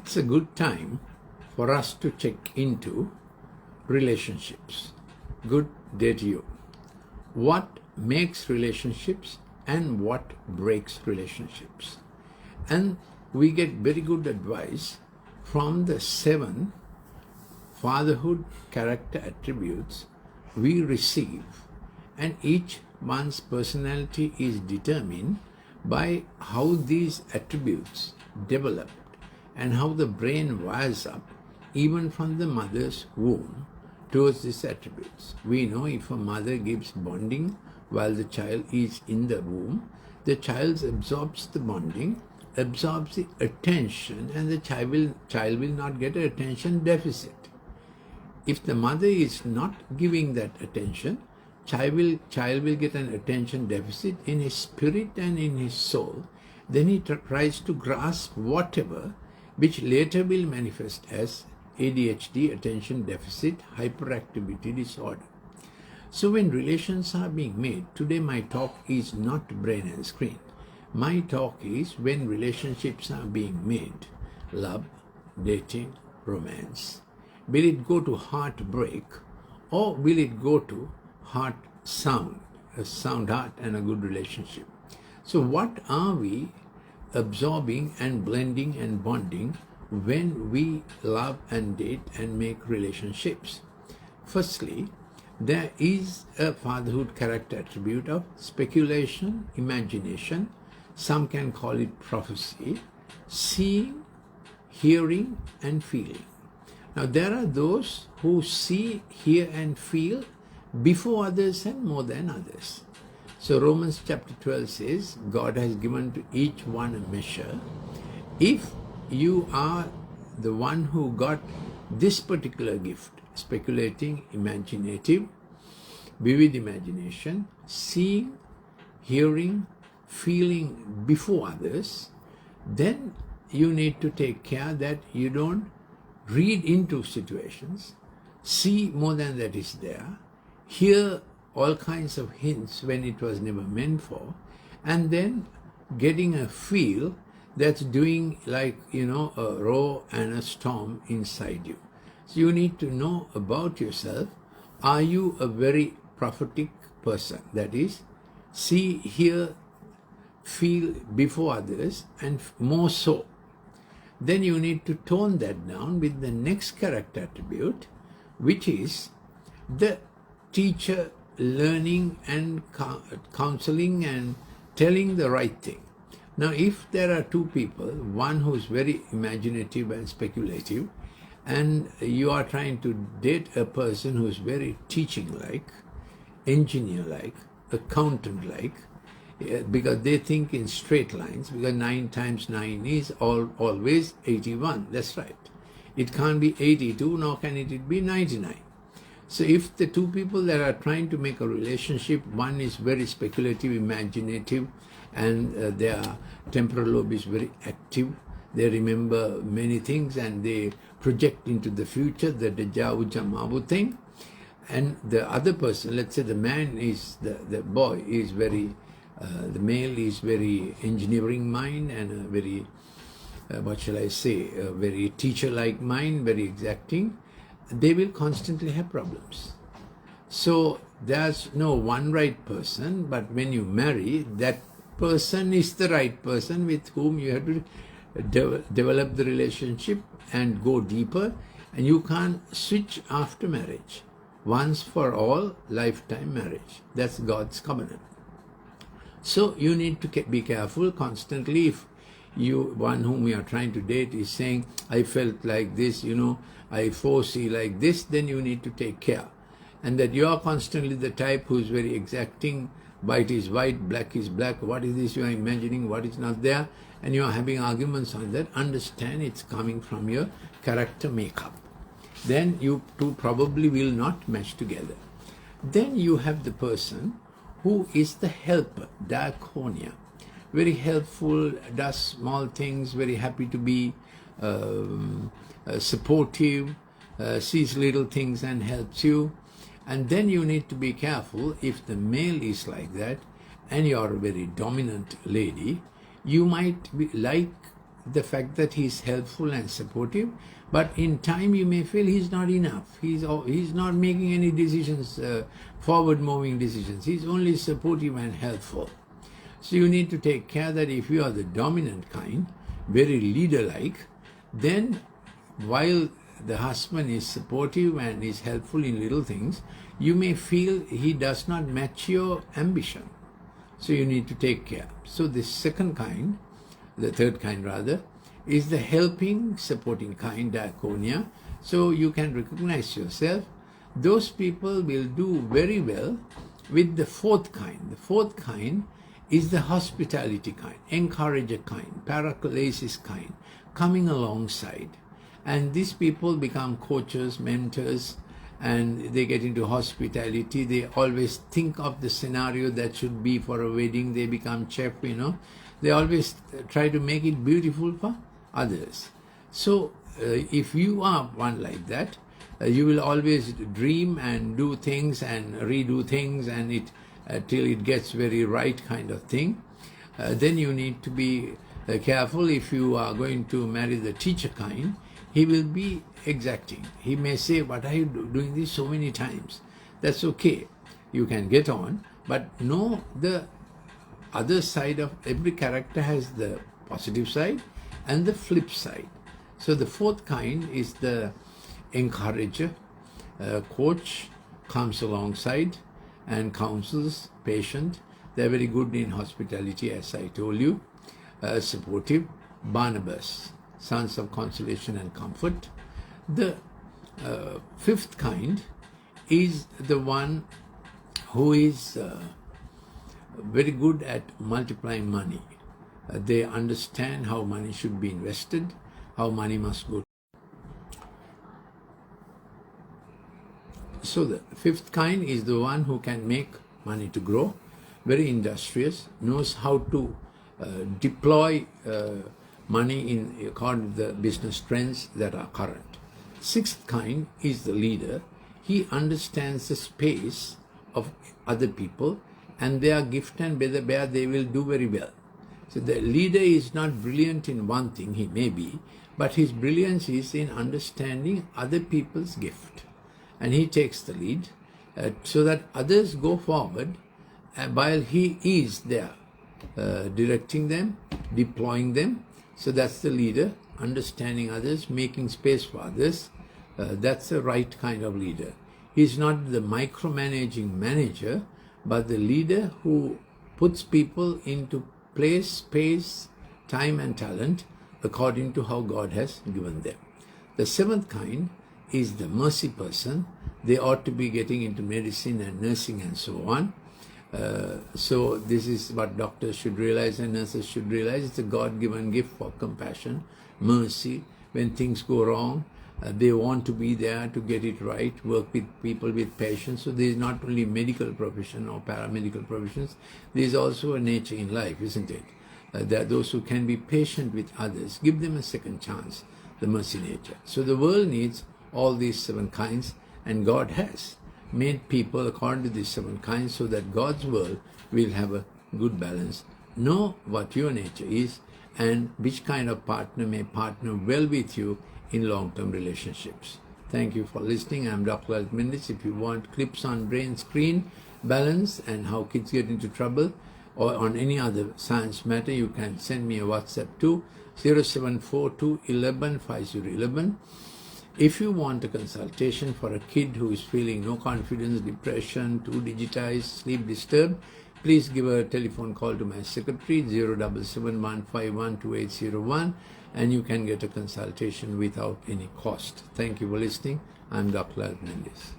it's a good time for us to check into relationships. Good day to you. What makes relationships and what breaks relationships? And we get very good advice from the 7 fatherhood character attributes we receive, and each one's personality is determined by how these attributes developed and how the brain wires up even from the mother's womb towards these attributes. We know if a mother gives bonding while the child is in the womb, the child absorbs the bonding, absorbs the attention, and the child will not get an attention deficit. If the mother is not giving that attention, child will get an attention deficit in his spirit and in his soul. Then he tries to grasp whatever, which later will manifest as ADHD, attention deficit hyperactivity disorder. So when relations are being made, today my talk is not brain and screen. My talk is when relationships are being made, love, dating, romance. Will it go to heartbreak, or will it go to heart sound, a sound heart and a good relationship? So what are we absorbing and blending and bonding when we love and date and make relationships? Firstly, there is a fatherhood character attribute of speculation, imagination, some can call it prophecy, seeing, hearing and feeling. Now there are those who see, hear and feel before others and more than others. So Romans chapter 12 says, God has given to each one a measure. If you are the one who got this particular gift, speculating, imaginative, vivid imagination, seeing, hearing, feeling before others, then you need to take care that you don't read into situations, see more than that is there, hear all kinds of hints when it was never meant for, and then getting a feel that's doing like, a roar and a storm inside you. So you need to know about yourself. Are you a very prophetic person? That is, see, hear, feel before others and more so. Then you need to tone that down with the next character attribute, which is the teacher learning and counseling and telling the right thing. Now, if there are 2 people, one who's very imaginative and speculative, and you are trying to date a person who's very teaching-like, engineer-like, accountant-like, because they think in straight lines, because 9 times 9 is always 81. That's right. It can't be 82, nor can it be 99. So if the 2 people that are trying to make a relationship, one is very speculative, imaginative, and their temporal lobe is very active, they remember many things and they project into the future, the deja vu jamavu thing, and the other person, let's say the man is, the boy is very, the male is very engineering mind and a very, a very teacher-like mind, very exacting, they will constantly have problems. So there's no one right person, but when you marry, that person is the right person with whom you have to develop the relationship and go deeper, and you can't switch after marriage. Once for all, lifetime marriage. That's God's covenant. So you need to be careful constantly. If one whom you are trying to date is saying, I felt like this, I foresee like this, then you need to take care. And that you are constantly the type who is very exacting, white is white, black is black, what is this you are imagining, what is not there, and you are having arguments on that. Understand it's coming from your character makeup. Then you 2 probably will not match together. Then you have the person who is the helper, diakonia, very helpful, does small things, very happy to be supportive, sees little things and helps you. And then you need to be careful. If the male is like that and you are a very dominant lady, you might like the fact that he's helpful and supportive, but in time you may feel he's not enough. He's not making any decisions, forward-moving decisions. He's only supportive and helpful. So you need to take care that if you are the dominant kind, very leader-like, then while the husband is supportive and is helpful in little things, you may feel he does not match your ambition. So you need to take care. So the second kind, the third kind rather, is the helping, supporting kind, diaconia. So you can recognize yourself. Those people will do very well with the fourth kind. The fourth kind is the hospitality kind, encourager kind, paraclesis kind, coming alongside. And these people become coaches, mentors, and they get into hospitality. They always think of the scenario that should be for a wedding. They become chef, They always try to make it beautiful for others. So if you are one like that, you will always dream and do things and redo things and till it gets very right kind of thing. Then you need to be careful. If you are going to marry the teacher kind, he will be exacting. He may say, "What are you doing this so many times?" That's okay. You can get on, but know the other side of every character has the positive side and the flip side. So the fourth kind is the encourager, coach, comes alongside and counsels, patient. They're very good in hospitality, as I told you. Supportive, Barnabas, sons of consolation and comfort. The fifth kind is the one who is very good at multiplying money. They understand how money should be invested, how money must go. So the fifth kind is the one who can make money to grow, very industrious, knows how to deploy money in according to the business trends that are current. Sixth kind is the leader. He understands the space of other people and their gift and where they will do very well. So the leader is not brilliant in one thing, he may be, but his brilliance is in understanding other people's gift. And he takes the lead so that others go forward while he is there, directing them, deploying them. So that's the leader, understanding others, making space for others. That's the right kind of leader. He's not the micromanaging manager, but the leader who puts people into place, space, time and talent according to how God has given them. The seventh kind is the mercy person. They ought to be getting into medicine and nursing and so on. So this is what doctors should realize and nurses should realize. It's a God-given gift for compassion, mercy. When things go wrong, they want to be there to get it right, work with people with patience. So there is not only medical profession or paramedical professions, there is also a nature in life, isn't it? There are those who can be patient with others. Give them a second chance, the mercy nature. So the world needs all these seven kinds, and God has made people according to these seven kinds so that God's world will have a good balance. Know what your nature is and which kind of partner may partner well with you in long-term relationships. Thank you for listening. I'm Dr. Lalith Mendis. If you want clips on brain screen balance and how kids get into trouble or on any other science matter, you can send me a WhatsApp to 0742 11 5011. If you want a consultation for a kid who is feeling no confidence, depression, too digitized, sleep disturbed, please give a telephone call to my secretary 077-151-2801 and you can get a consultation without any cost. Thank you for listening. I'm Dr. Lalith Mendis.